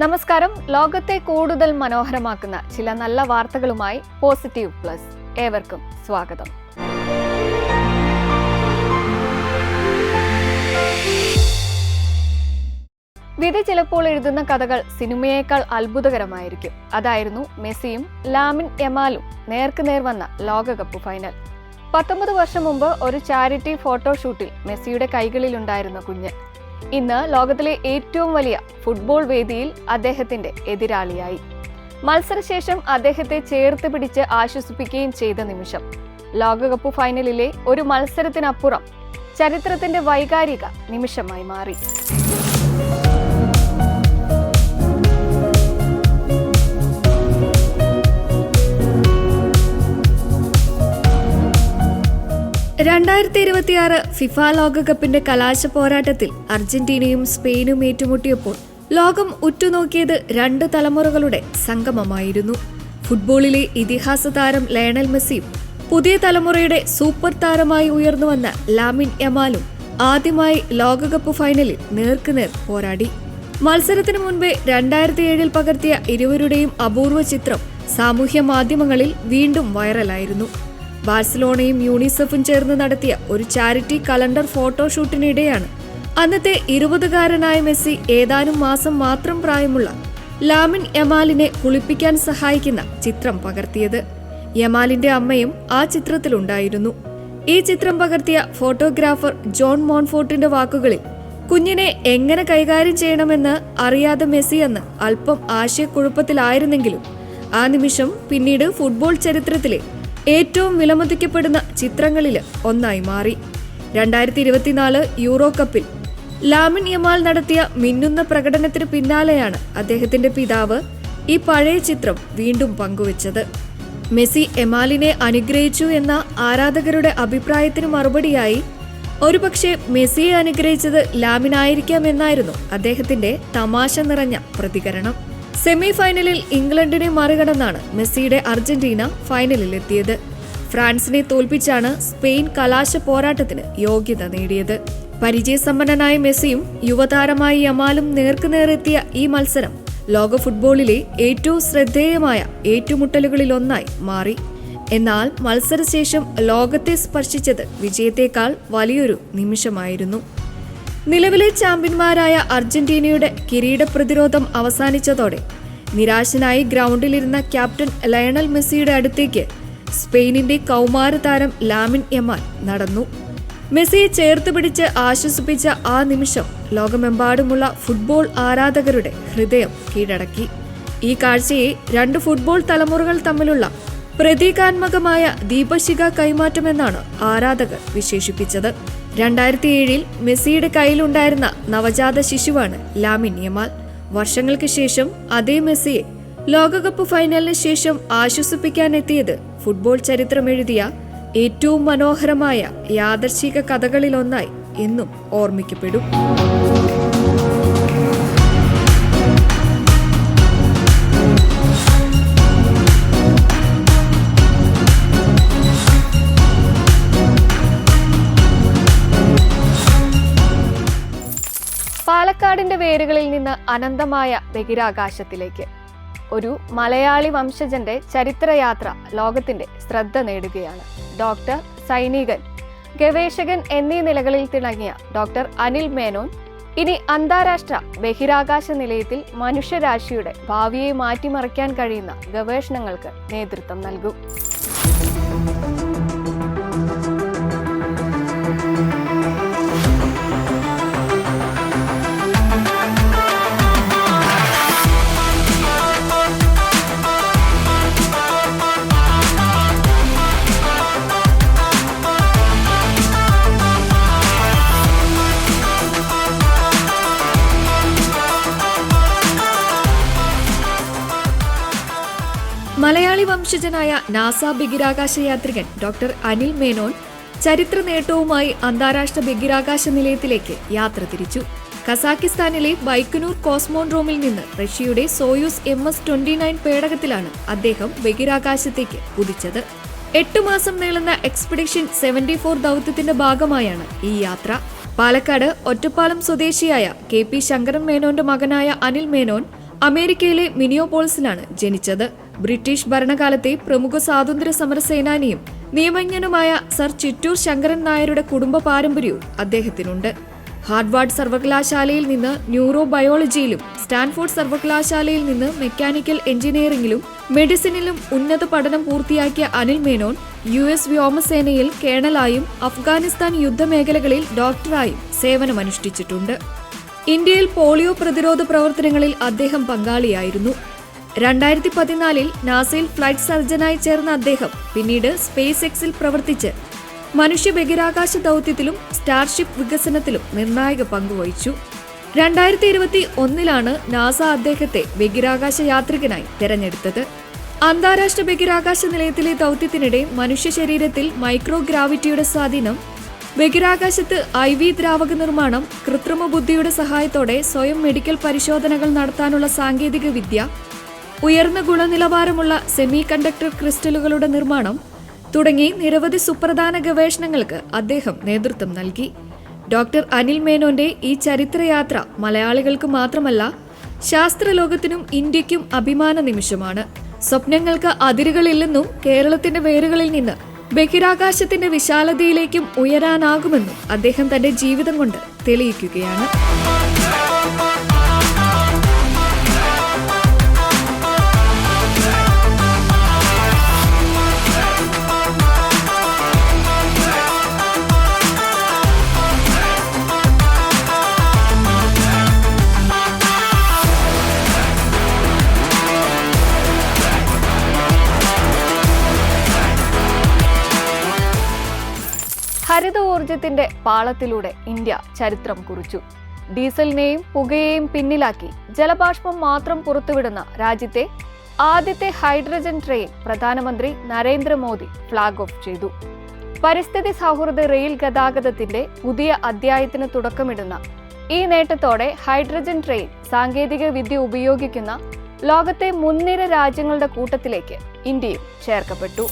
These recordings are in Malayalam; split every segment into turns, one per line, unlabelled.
നമസ്കാരം. ലോകത്തെ കൂടുതൽ മനോഹരമാക്കുന്ന ചില നല്ല വാർത്തകളുമായി പോസിറ്റീവ് പ്ലസ്. ഏവർക്കും സ്വാഗതം. വിധി ചിലപ്പോൾ എഴുതുന്ന കഥകൾ സിനിമയേക്കാൾ അത്ഭുതകരമായിരിക്കും. അതായിരുന്നു മെസ്സിയും ലാമിൻ യമാലും നേർക്കുനേർ വന്ന ലോകകപ്പ് ഫൈനൽ. 19 വർഷം മുമ്പ് ഒരു ചാരിറ്റി ഫോട്ടോഷൂട്ടിൽ മെസ്സിയുടെ കൈകളിലുണ്ടായിരുന്ന കുഞ്ഞ് ഇന്ന് ലോകത്തിലെ ഏറ്റവും വലിയ ഫുട്ബോൾ വേദിയിൽ അദ്ദേഹത്തിന്റെ എതിരാളിയായി. മത്സരശേഷം അദ്ദേഹത്തെ ചേർത്ത് പിടിച്ച് ആശ്വസിപ്പിക്കുകയും ചെയ്ത നിമിഷം ലോകകപ്പ് ഫൈനലിലെ ഒരു മത്സരത്തിനപ്പുറം ചരിത്രത്തിന്റെ വൈകാരിക നിമിഷമായി മാറി. ഫിഫ ലോകകപ്പിന്റെ കലാശ പോരാട്ടത്തിൽ അർജന്റീനയും സ്പെയിനും ഏറ്റുമുട്ടിയപ്പോൾ ലോകം ഉറ്റുനോക്കിയത് 2 തലമുറകളുടെ സംഗമമായിരുന്നു. ഫുട്ബോളിലെ ഇതിഹാസ താരം ലയണൽ മെസ്സിയും പുതിയ തലമുറയുടെ സൂപ്പർ താരമായി ഉയർന്നുവന്ന ലാമിൻ യമാലും ആദ്യമായി ലോകകപ്പ് ഫൈനലിൽ നേർക്കുനേർ പോരാടി. മത്സരത്തിനു മുൻപേ 2007 പകർത്തിയ ഇരുവരുടെയും അപൂർവ ചിത്രം സാമൂഹ്യ മാധ്യമങ്ങളിൽ വീണ്ടും വൈറലായിരുന്നു. ബാഴ്സലോണയും യൂണിസെഫും ചേർന്ന് നടത്തിയ ഒരു ചാരിറ്റി കലണ്ടർ ഫോട്ടോഷൂട്ടിനിടെയാണ് അന്നത്തെ 20-കാരനായ മെസ്സി ഏതാനും മാസം മാത്രം പ്രായമുള്ള ലാമിൻ യമാലിനെ കുളിപ്പിക്കാൻ സഹായിക്കുന്ന ചിത്രം പകർത്തിയത്. യമാലിന്റെ അമ്മയും ആ ചിത്രത്തിലുണ്ടായിരുന്നു. ഈ ചിത്രം പകർത്തിയ ഫോട്ടോഗ്രാഫർ ജോൺ മോൺഫോർട്ടിന്റെ വാക്കുകളിൽ, കുഞ്ഞിനെ എങ്ങനെ കൈകാര്യം ചെയ്യണമെന്ന് അറിയാതെ മെസ്സി അന്ന് അല്പം ആശയക്കുഴപ്പത്തിലായിരുന്നെങ്കിലും ആ നിമിഷം പിന്നീട് ഫുട്ബോൾ ചരിത്രത്തിലെ ഏറ്റവും വിലമതിക്കപ്പെടുന്ന ചിത്രങ്ങളിൽ ഒന്നായി മാറി. 2024 യൂറോ കപ്പിൽ ലാമിൻ യമാൽ നടത്തിയ മിന്നുന്ന പ്രകടനത്തിന് പിന്നാലെയാണ് അദ്ദേഹത്തിന്റെ പിതാവ് ഈ പഴയ ചിത്രം വീണ്ടും പങ്കുവച്ചത്. മെസ്സി യമാലിനെ അനുഗ്രഹിച്ചു എന്ന ആരാധകരുടെ അഭിപ്രായത്തിന് മറുപടിയായി ഒരുപക്ഷെ മെസ്സിയെ അനുഗ്രഹിച്ചത് ലാമിനായിരിക്കാം എന്നായിരുന്നു അദ്ദേഹത്തിന്റെ തമാശ നിറഞ്ഞ പ്രതികരണം. സെമി ഫൈനലിൽ ഇംഗ്ലണ്ടിനെ മറികടന്നാണ് മെസ്സിയുടെ അർജന്റീന ഫൈനലിലെത്തിയത്. ഫ്രാൻസിനെ തോൽപ്പിച്ചാണ് സ്പെയിൻ കലാശ പോരാട്ടത്തിന് യോഗ്യത നേടിയത്. പരിചയസമ്പന്നനായ മെസ്സിയും യുവതാരമായ യമാലും നേർക്കുനേറെത്തിയ ഈ മത്സരം ലോക ഫുട്ബോളിലെ ഏറ്റവും ശ്രദ്ധേയമായ ഏറ്റുമുട്ടലുകളിലൊന്നായി മാറി. എന്നാൽ മത്സരശേഷം ലോകത്തെ സ്പർശിച്ചത് വിജയത്തേക്കാൾ വലിയൊരു നിമിഷമായിരുന്നു. നിലവിലെ ചാമ്പ്യന്മാരായ അർജന്റീനയുടെ കിരീട പ്രതിരോധം അവസാനിച്ചതോടെ നിരാശനായി ഗ്രൗണ്ടിലിരുന്ന ക്യാപ്റ്റൻ ലയണൽ മെസ്സിയുടെ അടുത്തേക്ക് സ്പെയിനിന്റെ കൗമാര താരം ലാമിൻ യമാൽ നടന്നു. മെസ്സിയെ ചേർത്ത് പിടിച്ച് ആശ്വസിപ്പിച്ച ആ നിമിഷം ലോകമെമ്പാടുമുള്ള ഫുട്ബോൾ ആരാധകരുടെ ഹൃദയം കീഴടക്കി. ഈ കാഴ്ചയെ 2 ഫുട്ബോൾ തലമുറകൾ തമ്മിലുള്ള പ്രതീകാത്മകമായ ദീപശിഖ കൈമാറ്റമെന്നാണ് ആരാധകർ വിശേഷിപ്പിച്ചത്. 2007 മെസ്സിയുടെ കയ്യിലുണ്ടായിരുന്ന നവജാത ശിശുവാണ് ലാമിൻ യമാൽ. വർഷങ്ങൾക്ക് ശേഷം അതേ മെസ്സിയെ ലോകകപ്പ് ഫൈനലിന് ശേഷം ആശ്വസിപ്പിക്കാനെത്തിയത് ഫുട്ബോൾ ചരിത്രമെഴുതിയ ഏറ്റവും മനോഹരമായ യാദർച്ഛിക കഥകളിലൊന്നായി എന്നും ഓർമ്മിക്കപ്പെടും. പാലക്കാടിന്റെ വേരുകളിൽ നിന്ന് അനന്തമായ ബഹിരാകാശത്തിലേക്ക് ഒരു മലയാളി വംശജന്റെ ചരിത്രയാത്ര ലോകത്തിന്റെ ശ്രദ്ധ നേടുകയാണ്. ഡോക്ടർ, സൈനികൻ, ഗവേഷകൻ എന്നീ നിലകളിൽ തിളങ്ങിയ ഡോക്ടർ അനിൽ മേനോൻ ഇനി അന്താരാഷ്ട്ര ബഹിരാകാശ നിലയത്തിൽ മനുഷ്യരാശിയുടെ ഭാവിയെ മാറ്റിമറിക്കാൻ കഴിയുന്ന ഗവേഷണങ്ങൾക്ക് നേതൃത്വം നൽകും. മലയാളി വംശജനായ നാസ ബഹിരാകാശ യാത്രികൻ ഡോക്ടർ അനിൽ മേനോൻ ചരിത്ര നേട്ടവുമായി അന്താരാഷ്ട്ര ബഹിരാകാശ നിലയത്തിലേക്ക് യാത്ര തിരിച്ചു. കസാക്കിസ്ഥാനിലെ ബൈക്കനൂർ കോസ്മോഡ്രോമിൽ നിന്ന് റഷ്യയുടെ സോയൂസ് MS-29 പേടകത്തിലാണ് അദ്ദേഹം ബഹിരാകാശത്തേക്ക് കുതിച്ചത്. 8 മാസം നീളുന്ന എക്സ്പെഡിഷൻ 74 ദൗത്യത്തിന്റെ ഭാഗമായാണ് ഈ യാത്ര. പാലക്കാട് ഒറ്റപ്പാലം സ്വദേശിയായ KP ശങ്കരൻ മേനോന്റെ മകനായ അനിൽ മേനോൻ
അമേരിക്കയിലെ മിനിയോപോളിസിലാണ് ജനിച്ചത്. ബ്രിട്ടീഷ് ഭരണകാലത്തെ പ്രമുഖ സ്വാതന്ത്ര്യ സമര സേനാനിയും നിയമജ്ഞനുമായ സർ ചിറ്റൂർ ശങ്കരൻ നായരുടെ കുടുംബ പാരമ്പര്യവും അദ്ദേഹത്തിനുണ്ട്. ഹാർവാർഡ് സർവകലാശാലയിൽ നിന്ന് ന്യൂറോബയോളജിയിലും സ്റ്റാൻഫോർഡ് സർവകലാശാലയിൽ നിന്ന് മെക്കാനിക്കൽ എഞ്ചിനീയറിംഗിലും മെഡിസിനിലും ഉന്നത പഠനം പൂർത്തിയാക്കിയ അനിൽ മേനോൻ US വ്യോമസേനയിൽ കേണലായും അഫ്ഗാനിസ്ഥാൻ യുദ്ധമേഖലകളിൽ ഡോക്ടറായും സേവനമനുഷ്ഠിച്ചിട്ടുണ്ട്. ഇന്ത്യയിൽ പോളിയോ പ്രതിരോധ പ്രവർത്തനങ്ങളിൽ അദ്ദേഹം പങ്കാളിയായിരുന്നു. 2014 നാസയിൽ ഫ്ലൈറ്റ് സർജനായി ചേർന്ന അദ്ദേഹം പിന്നീട് സ്പേസ് എക്സിൽ പ്രവർത്തിച്ച് മനുഷ്യ ബഹിരാകാശ ദൗത്യത്തിലും സ്റ്റാർഷിപ്പ് വികസനത്തിലും നിർണായക പങ്കുവഹിച്ചു. 2021 നാസ അദ്ദേഹത്തെ ബഹിരാകാശ യാത്രികനായി തെരഞ്ഞെടുത്തത്. അന്താരാഷ്ട്ര ബഹിരാകാശ നിലയത്തിലെ ദൗത്യത്തിനിടെ മനുഷ്യ ശരീരത്തിൽ മൈക്രോഗ്രാവിറ്റിയുടെ സ്വാധീനം, ബഹിരാകാശത്ത് IV ദ്രാവക നിർമ്മാണം, കൃത്രിമ ബുദ്ധിയുടെ സഹായത്തോടെ സ്വയം മെഡിക്കൽ പരിശോധനകൾ നടത്താനുള്ള സാങ്കേതിക വിദ്യ, ഉയർന്ന ഗുണനിലവാരമുള്ള സെമി കണ്ടക്ടർ ക്രിസ്റ്റലുകളുടെ നിർമ്മാണം തുടങ്ങി നിരവധി സുപ്രധാന ഗവേഷണങ്ങൾക്ക് അദ്ദേഹം നേതൃത്വം നൽകി. ഡോക്ടർ അനിൽ മേനോന്റെ ഈ ചരിത്രയാത്ര മലയാളികൾക്ക് മാത്രമല്ല, ശാസ്ത്രലോകത്തിനും ഇന്ത്യക്കും അഭിമാന നിമിഷമാണ്. സ്വപ്നങ്ങൾക്ക് അതിരുകളില്ലെന്നും കേരളത്തിന്റെ വേരുകളിൽ നിന്ന് ബഹിരാകാശത്തിന്റെ വിശാലതയിലേക്കും ഉയരാനാകുമെന്നും അദ്ദേഹം തന്റെ ജീവിതം കൊണ്ട് തെളിയിക്കുകയാണ്.
ഹരിത ഊർജത്തിന്റെ പാളത്തിലൂടെ ഇന്ത്യ ചരിത്രം കുറിച്ചു. ഡീസലിനെയും പുകയെയും പിന്നിലാക്കി ജലബാഷ്പം മാത്രം പുറത്തുവിടുന്ന രാജ്യത്തെ ആദ്യത്തെ ഹൈഡ്രജൻ ട്രെയിൻ പ്രധാനമന്ത്രി നരേന്ദ്രമോദി ഫ്ളാഗ് ഓഫ് ചെയ്തു. പരിസ്ഥിതി സൗഹൃദ റെയിൽ ഗതാഗതത്തിന്റെ പുതിയ അധ്യായത്തിന് തുടക്കമിടുന്ന ഈ നേട്ടത്തോടെ ഹൈഡ്രജൻ ട്രെയിൻ സാങ്കേതിക വിദ്യ ഉപയോഗിക്കുന്ന ലോകത്തെ മുൻനിര രാജ്യങ്ങളുടെ കൂട്ടത്തിലേക്ക് ഇന്ത്യയും ചേർക്കപ്പെട്ടു.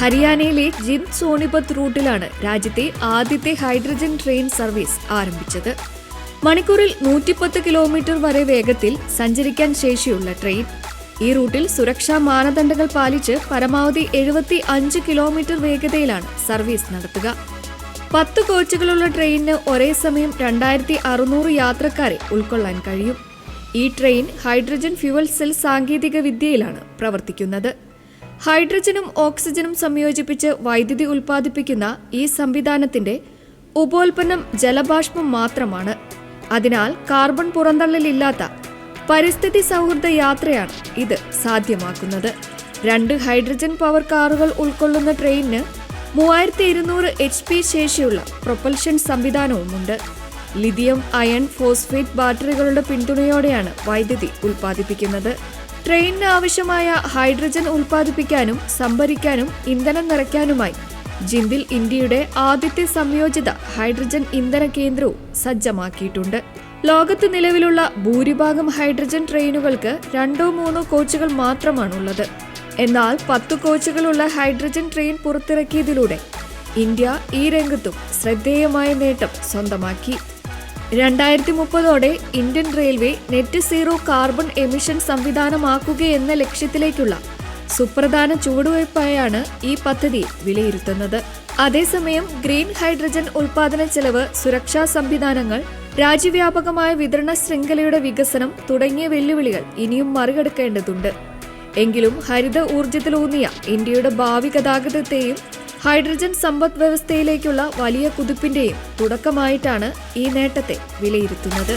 ഹരിയാനയിലെ ജിന്ദ് സോണിപത് റൂട്ടിലാണ് രാജ്യത്തെ ആദ്യത്തെ ഹൈഡ്രജൻ ട്രെയിൻ സർവീസ് ആരംഭിച്ചത്. മണിക്കൂറിൽ 110 കിലോമീറ്റർ വരെ വേഗത്തിൽ സഞ്ചരിക്കാൻ ശേഷിയുള്ള ട്രെയിൻ. ഈ റൂട്ടിൽ സുരക്ഷാ മാനദണ്ഡങ്ങൾ പാലിച്ച് പരമാവധി 75 കിലോമീറ്റർ വേഗതയിലാണ് സർവീസ് നടത്തുക. 10 കോച്ചുകളുള്ള ട്രെയിനിന് ഒരേ സമയം 2600 യാത്രക്കാരെ ഉൾക്കൊള്ളാൻ കഴിയും. ഈ ട്രെയിൻ ഹൈഡ്രജൻ ഫ്യൂവൽ സെൽ സാങ്കേതിക വിദ്യയിലാണ് പ്രവർത്തിക്കുന്നത്. ഹൈഡ്രജനും ഓക്സിജനും സംയോജിപ്പിച്ച് വൈദ്യുതി ഉൽപ്പാദിപ്പിക്കുന്ന ഈ സംവിധാനത്തിന്റെ ഉപോൽപ്പന്നം ജലബാഷ്പം മാത്രമാണ്. അതിനാൽ കാർബൺ പുറന്തള്ളലില്ലാത്ത പരിസ്ഥിതി സൗഹൃദ യാത്രയാണ് ഇത് സാധ്യമാക്കുന്നത്. 2 ഹൈഡ്രജൻ പവർ കാറുകൾ ഉൾക്കൊള്ളുന്ന ട്രെയിനിന് 3200 HP ശേഷിയുള്ള പ്രൊപ്പൽഷൻ സംവിധാനവുമുണ്ട്. ലിഥിയം അയൺ ഫോസ്ഫേറ്റ് ബാറ്ററികളുടെ പിന്തുണയോടെയാണ് വൈദ്യുതി ഉൽപ്പാദിപ്പിക്കുന്നത്. ട്രെയിനിന് ആവശ്യമായ ഹൈഡ്രജൻ ഉൽപ്പാദിപ്പിക്കാനും സംഭരിക്കാനും ഇന്ധനം നിറയ്ക്കാനുമായി ജിന്ദിൽ ഇന്ത്യയുടെ ആദ്യത്തെ സംയോജിത ഹൈഡ്രജൻ ഇന്ധന കേന്ദ്രവും സജ്ജമാക്കിയിട്ടുണ്ട്. ലോകത്ത് നിലവിലുള്ള ഭൂരിഭാഗം ഹൈഡ്രജൻ ട്രെയിനുകൾക്ക് 2-3 കോച്ചുകൾ മാത്രമാണുള്ളത്. എന്നാൽ 10 കോച്ചുകളുള്ള ഹൈഡ്രജൻ ട്രെയിൻ പുറത്തിറക്കിയതിലൂടെ ഇന്ത്യ ഈ രംഗത്തും ശ്രദ്ധേയമായ നേട്ടം സ്വന്തമാക്കി. 2030 Indian railway net zero carbon emission സംവിധാനമാക്കുകയെന്ന ലക്ഷ്യത്തിലേക്കുള്ള സുപ്രധാന ചുവടുവയ്പായാണ് ഈ പദ്ധതി വിലയിരുത്തുന്നത്. അതേസമയം ഗ്രീൻ ഹൈഡ്രജൻ ഉൽപാദന ചെലവ്, സുരക്ഷാ സംവിധാനങ്ങൾ, രാജ്യവ്യാപകമായ വിതരണ ശൃംഖലയുടെ വികസനം തുടങ്ങിയ വെല്ലുവിളികൾ ഇനിയും മറികടക്കേണ്ടതുണ്ട്. എങ്കിലും ഹരിത ഊർജ്ജത്തിലൂന്നിയ ഇന്ത്യയുടെ ഭാവി ഗതാഗതത്തെയും ഹൈഡ്രജൻ സമ്പദ് വ്യവസ്ഥയിലേക്കുള്ള വലിയ കുതിപ്പിന്റെയും തുടക്കമായിട്ടാണ് ഈ നേട്ടത്തെ വിലയിരുത്തുന്നത്.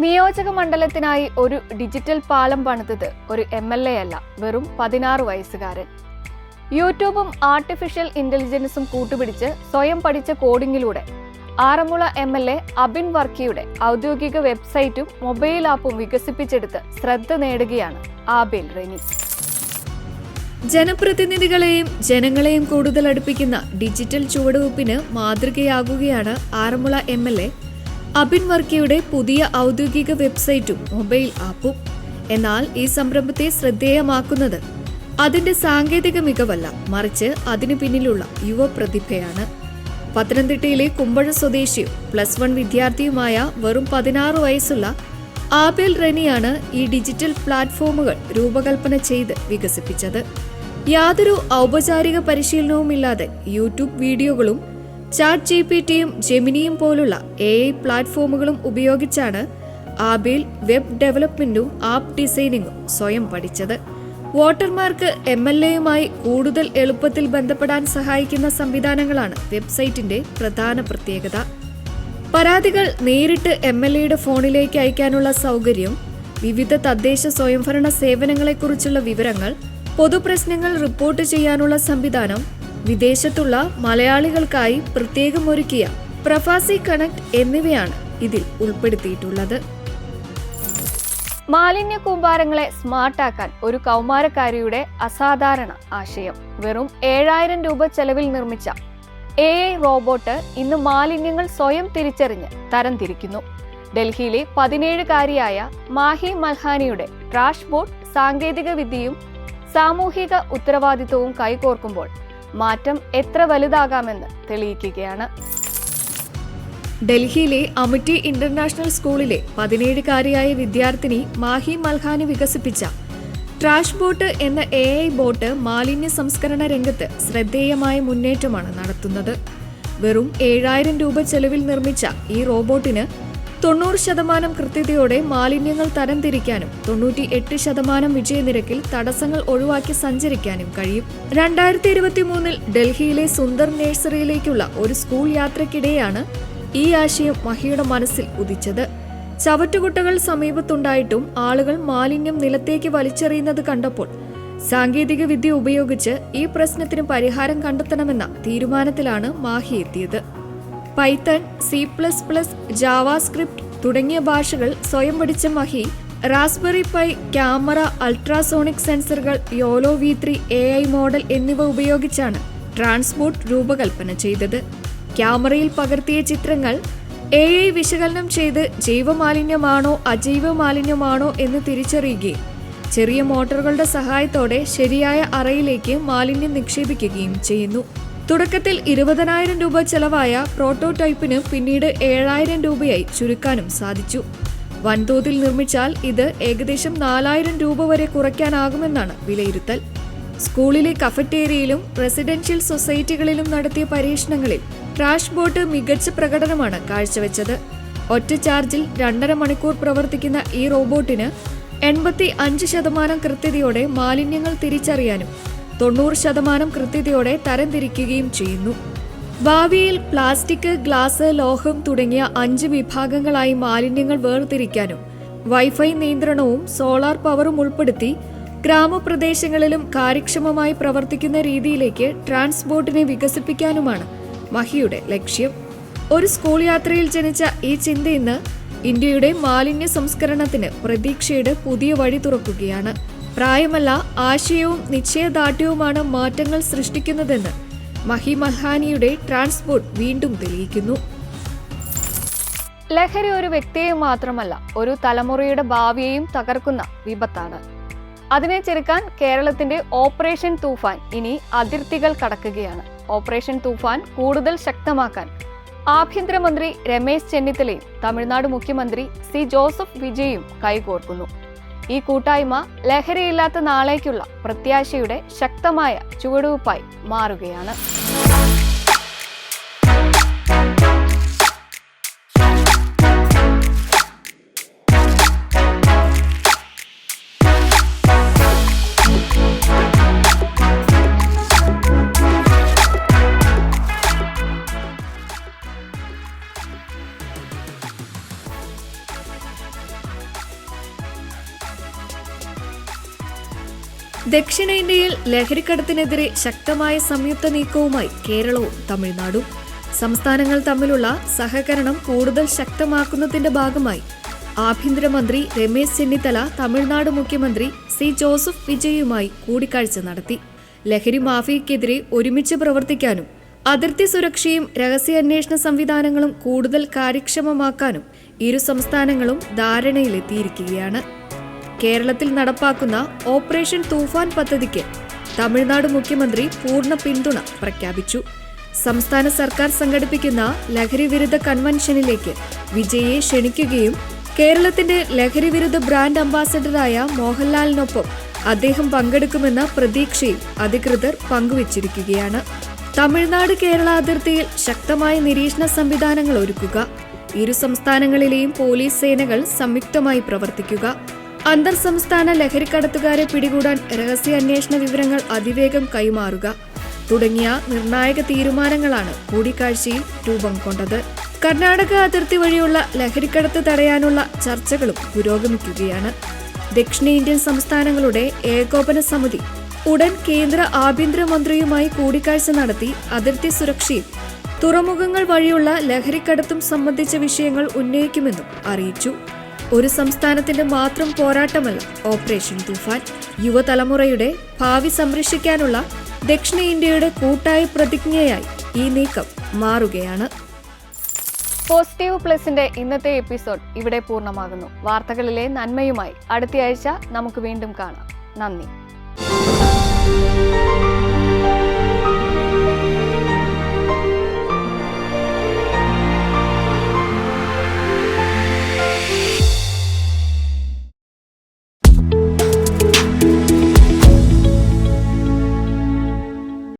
നിയോജക മണ്ഡലത്തിനായി ഒരു ഡിജിറ്റൽ പാലം പണിതത് ഒരു MLA അല്ല, വെറും 16 വയസ്സുകാരൻ. യൂട്യൂബും ആർട്ടിഫിഷ്യൽ ഇന്റലിജൻസും കൂട്ടുപിടിച്ച് സ്വയം പഠിച്ച കോഡിങ്ങിലൂടെ ആറന്മുള MLA അബിൻ വർക്കിയുടെ ഔദ്യോഗിക വെബ്സൈറ്റും മൊബൈൽ ആപ്പും വികസിപ്പിച്ചെടുത്ത് ശ്രദ്ധ നേടുകയാണ് ആബേൽ റെനി.
ജനപ്രതിനിധികളെയും ജനങ്ങളെയും കൂടുതൽ അടുപ്പിക്കുന്ന ഡിജിറ്റൽ ചുവടുവയ്പ്പിന് മാതൃകയാകുകയാണ് ആറന്മുള MLA അബിൻ വർക്കിയുടെ പുതിയ ഔദ്യോഗിക വെബ്സൈറ്റും മൊബൈൽ ആപ്പും. എന്നാൽ ഈ സംരംഭത്തെ ശ്രദ്ധേയമാക്കുന്നത് അതിന്റെ സാങ്കേതിക മികവല്ല, മറിച്ച് അതിനു പിന്നിലുള്ള യുവപ്രതിഭയാണ്. പത്തനംതിട്ടയിലെ കുമ്പഴ സ്വദേശിയും +1 വിദ്യാർത്ഥിയുമായ വെറും 16 വയസ്സുള്ള ആബേൽ റെനിയാണ് ഈ ഡിജിറ്റൽ പ്ലാറ്റ്ഫോമുകൾ രൂപകൽപ്പന ചെയ്ത് വികസിപ്പിച്ചത്. യാതൊരു ഔപചാരിക പരിശീലനവുമില്ലാതെ യൂട്യൂബ് വീഡിയോകളും ChatGPTയും ജെമിനിയും പോലുള്ള AI പ്ലാറ്റ്ഫോമുകളും ഉപയോഗിച്ചാണ് ആബേൽ വെബ് ഡെവലപ്മെന്റും ആപ്പ് ഡിസൈനിങ്ങും സ്വയം പഠിച്ചത്. വോട്ടർമാർക്ക് MLAയുമായി കൂടുതൽ എളുപ്പത്തിൽ ബന്ധപ്പെടാൻ സഹായിക്കുന്ന സംവിധാനങ്ങളാണ് വെബ്സൈറ്റിന്റെ പ്രധാന പ്രത്യേകത. പരാതികൾ നേരിട്ട് MLAയുടെ ഫോണിലേക്ക് അയക്കാനുള്ള സൗകര്യം, വിവിധ തദ്ദേശ സ്വയംഭരണ സേവനങ്ങളെക്കുറിച്ചുള്ള വിവരങ്ങൾ, പൊതുപ്രശ്നങ്ങൾ റിപ്പോർട്ട് ചെയ്യാനുള്ള സംവിധാനം, വിദേശത്തുള്ള മലയാളികൾക്കായി പ്രത്യേകം ഒരുക്കിയ പ്രവാസി കണക്ട് എന്നിവയാണ് ഇതിൽ ഉൾപ്പെടുത്തിയിട്ടുള്ളത്.
മാലിന്യ കൂമ്പാരങ്ങളെ സ്മാർട്ടാക്കാൻ ഒരു കൗമാരക്കാരിയുടെ അസാധാരണ ആശയം. വെറും 7000 രൂപ ചെലവിൽ നിർമ്മിച്ച AI റോബോട്ട് ഇന്ന് മാലിന്യങ്ങൾ സ്വയം തിരിച്ചറിഞ്ഞ് തരംതിരിക്കുന്നു. ഡൽഹിയിലെ 17-കാരിയായ മാഹി മൽഹാനിയുടെ ട്രാഷ് ബോട്ട് സാങ്കേതിക വിദ്യയും സാമൂഹിക ഉത്തരവാദിത്വവും കൈകോർക്കുമ്പോൾ മാറ്റം എത്ര വലുതാകാമെന്ന് തെളിയിക്കുകയാണ്.
ഡൽഹിയിലെ അമിറ്റി ഇന്റർനാഷണൽ സ്കൂളിലെ 17-കാരിയായ വിദ്യാർത്ഥിനി മാഹി മൽഹാനി വികസിപ്പിച്ച ട്രാഷ് ബോട്ട് എന്ന AI ബോട്ട് മാലിന്യ സംസ്കരണ രംഗത്ത് ശ്രദ്ധേയമായ മുന്നേറ്റമാണ് നടത്തുന്നത്. വെറും 7000 രൂപ ചെലവിൽ നിർമ്മിച്ച ഈ റോബോട്ടിന് 90% കൃത്യതയോടെ മാലിന്യങ്ങൾ തരംതിരിക്കാനും 98% വിജയനിരക്കിൽ തടസ്സങ്ങൾ ഒഴിവാക്കി സഞ്ചരിക്കാനും കഴിയും. 2023 ഡൽഹിയിലെ സുന്ദർ നഴ്സറിയിലേക്കുള്ള ഒരു സ്കൂൾ യാത്രയ്ക്കിടെയാണ് ഈ ആശയം മഹിയുടെ മനസ്സിൽ ഉദിച്ചത്. ചവറ്റുകുട്ടകൾ സമീപത്തുണ്ടായിട്ടും ആളുകൾ മാലിന്യം നിലത്തേക്ക് വലിച്ചെറിയുന്നത് കണ്ടപ്പോൾ സാങ്കേതിക വിദ്യ ഉപയോഗിച്ച് ഈ പ്രശ്നത്തിന് പരിഹാരം കണ്ടെത്തണമെന്ന തീരുമാനത്തിലാണ് മാഹി എത്തിയത്. പൈത്തൺ, C++, ജാവാസ്ക്രിപ്റ്റ് തുടങ്ങിയ ഭാഷകൾ സ്വയം പഠിച്ച Mahi raspberry pi, camera, ultrasonic സെൻസറുകൾ, യോലോ V3 AI മോഡൽ എന്നിവ ഉപയോഗിച്ചാണ് ട്രാൻസ്പോർട്ട് രൂപകൽപ്പന ചെയ്തത്. ക്യാമറയിൽ പകർത്തിയ ചിത്രങ്ങൾ AI വിശകലനം ചെയ്ത് ജൈവമാലിന്യമാണോ അജൈവ മാലിന്യമാണോ എന്ന് തിരിച്ചറിയുകയും ചെറിയ മോട്ടോറുകളുടെ സഹായത്തോടെ ശരിയായ അറയിലേക്ക് മാലിന്യം നിക്ഷേപിക്കുകയും ചെയ്യുന്നു. തുടക്കത്തിൽ 20,000 രൂപ ചെലവായ പ്രോട്ടോടൈപ്പിന് പിന്നീട് 7,000 രൂപയായി ചുരുക്കാനും സാധിച്ചു. വൻതോതിൽ നിർമ്മിച്ചാൽ ഇത് ഏകദേശം 4,000 രൂപ വരെ കുറയ്ക്കാനാകുമെന്നാണ് വിലയിരുത്തൽ. സ്കൂളിലെ കഫറ്റേരിയയിലും റെസിഡൻഷ്യൽ സൊസൈറ്റികളിലും നടത്തിയ പരീക്ഷണങ്ങളിൽ ട്രാഷ് ബോട്ട് മികച്ച പ്രകടനമാണ് കാഴ്ചവെച്ചത്. ഒറ്റ ചാർജിൽ 2.5 മണിക്കൂർ പ്രവർത്തിക്കുന്ന ഈ റോബോട്ടിന് 85% കൃത്യതയോടെ മാലിന്യങ്ങൾ തിരിച്ചറിയാനും 90% കൃത്യതയോടെ തരംതിരിക്കുകയും ചെയ്യുന്നു. ഭാവിയിൽ പ്ലാസ്റ്റിക്, ഗ്ലാസ്, ലോഹം തുടങ്ങിയ 5 വിഭാഗങ്ങളായി മാലിന്യങ്ങൾ വേർതിരിക്കാനും വൈഫൈ നിയന്ത്രണവും സോളാർ പവറും ഉൾപ്പെടുത്തി ഗ്രാമപ്രദേശങ്ങളിലും കാര്യക്ഷമമായി പ്രവർത്തിക്കുന്ന രീതിയിലേക്ക് ട്രാൻസ്പോർട്ടിനെ വികസിപ്പിക്കാനുമാണ് മഹിയുടെ ലക്ഷ്യം. ഒരു സ്കൂൾ യാത്രയിൽ ജനിച്ച ഈ ചിന്ത ഇന്ന് ഇന്ത്യയുടെ മാലിന്യ സംസ്കരണത്തിന് പ്രതീക്ഷയുടെ പുതിയ വഴി തുറക്കുകയാണ്. പ്രായമല്ല, ആശയവും നിശ്ചയദാർഢ്യവുമാണ് മാറ്റങ്ങൾ സൃഷ്ടിക്കുന്നതെന്ന് മഹി മൽഹാനിയുടെ ട്രാൻസ്പോർട്ട് വീണ്ടും തെളിയിക്കുന്നു.
ലഹരി ഒരു വ്യക്തിയെ മാത്രമല്ല, ഒരു തലമുറയുടെ ഭാവിയെയും തകർക്കുന്ന വിപത്താണ്. അതിനെ ചെറുക്കാൻ കേരളത്തിന്റെ ഓപ്പറേഷൻ തൂഫാൻ ഇനി അതിർത്തികൾ കടക്കുകയാണ്. ഓപ്പറേഷൻ തൂഫാൻ കൂടുതൽ ശക്തമാക്കാൻ ആഭ്യന്തരമന്ത്രി രമേശ് ചെന്നിത്തലയും തമിഴ്നാട് മുഖ്യമന്ത്രി സി ജോസഫ് വിജയും കൈകോർക്കുന്നു. ഈ കൂട്ടായ്മ ലഹരിയില്ലാത്ത നാളേക്കുള്ള പ്രത്യാശയുടെ ശക്തമായ ചുവടുവയ്പായി മാറുകയാണ്.
ദക്ഷിണേന്ത്യയിൽ ലഹരിക്കടത്തിനെതിരെ ശക്തമായ സംയുക്ത നീക്കവുമായി കേരളവും തമിഴ്നാടും. സംസ്ഥാനങ്ങൾ തമ്മിലുള്ള സഹകരണം കൂടുതൽ ശക്തമാക്കുന്നതിന്റെ ഭാഗമായി ആഭ്യന്തരമന്ത്രി രമേശ് ചെന്നിത്തല തമിഴ്നാട് മുഖ്യമന്ത്രി സി ജോസഫ് വിജയുമായി കൂടിക്കാഴ്ച നടത്തി. ലഹരി മാഫിയയ്ക്കെതിരെ ഒരുമിച്ച് പ്രവർത്തിക്കാനും അതിർത്തി സുരക്ഷയും രഹസ്യാന്വേഷണ സംവിധാനങ്ങളും കൂടുതൽ കാര്യക്ഷമമാക്കാനും ഇരു സംസ്ഥാനങ്ങളും ധാരണയിലെത്തിയിരിക്കുകയാണ്. കേരളത്തിൽ നടപ്പാക്കുന്ന ഓപ്പറേഷൻ തൂഫാൻ പദ്ധതിക്ക് തമിഴ്നാട് മുഖ്യമന്ത്രി പൂർണ്ണ പിന്തുണ പ്രഖ്യാപിച്ചു. സംസ്ഥാന സർക്കാർ സംഘടിപ്പിക്കുന്ന ലഹരി വിരുദ്ധ കൺവെൻഷനിലേക്ക് വിജയെ ക്ഷണിക്കുകയും കേരളത്തിന്റെ ലഹരി വിരുദ്ധ ബ്രാൻഡ് അംബാസഡറായ മോഹൻലാലിനൊപ്പം അദ്ദേഹം പങ്കെടുക്കുമെന്ന പ്രതീക്ഷയിൽ അധികൃതർ പങ്കുവച്ചിരിക്കുകയാണ്. തമിഴ്നാട് കേരള അതിർത്തിയിൽ ശക്തമായ നിരീക്ഷണ സംവിധാനങ്ങൾ ഒരുക്കുക, ഇരു സംസ്ഥാനങ്ങളിലെയും പോലീസ് സേനകൾ സംയുക്തമായി പ്രവർത്തിക്കുക, അന്തർ സംസ്ഥാന ലഹരിക്കടത്തുകാരെ പിടികൂടാൻ രഹസ്യാന്വേഷണ വിവരങ്ങൾ അതിവേഗം കൈമാറുക തുടങ്ങിയ നിർണായക തീരുമാനങ്ങളാണ് കൂടിക്കാഴ്ചയിൽ രൂപം കൊണ്ടത്. കർണാടക അതിർത്തി വഴിയുള്ള ലഹരിക്കടത്ത് തടയാനുള്ള ചർച്ചകളും പുരോഗമിക്കുകയാണ്. ദക്ഷിണേന്ത്യൻ സംസ്ഥാനങ്ങളുടെ ഏകോപന സമിതി ഉടൻ കേന്ദ്ര ആഭ്യന്തരമന്ത്രിയുമായി കൂടിക്കാഴ്ച നടത്തി അതിർത്തി സുരക്ഷയും തുറമുഖങ്ങൾ വഴിയുള്ള ലഹരിക്കടത്തും സംബന്ധിച്ച വിഷയങ്ങൾ ഉന്നയിക്കുമെന്നും അറിയിച്ചു. ഒരു സംസ്ഥാനത്തിന്റെ മാത്രം പോരാട്ടമല്ല ഓപ്പറേഷൻ തൂഫാൻ. യുവതലമുറയുടെ ഭാവി സംരക്ഷിക്കാനുള്ള ദക്ഷിണേന്ത്യയുടെ കൂട്ടായ പ്രതിജ്ഞയായി ഈ നീക്കം മാറുകയാണ്.
പോസിറ്റീവ് പ്ലസിന്റെ ഇന്നത്തെ എപ്പിസോഡ് ഇവിടെ പൂർണ്ണമാകുന്നു. വാർത്തകളിലെ നന്മയുമായി അടുത്തയാഴ്ച നമുക്ക് വീണ്ടും കാണാം. നന്ദി.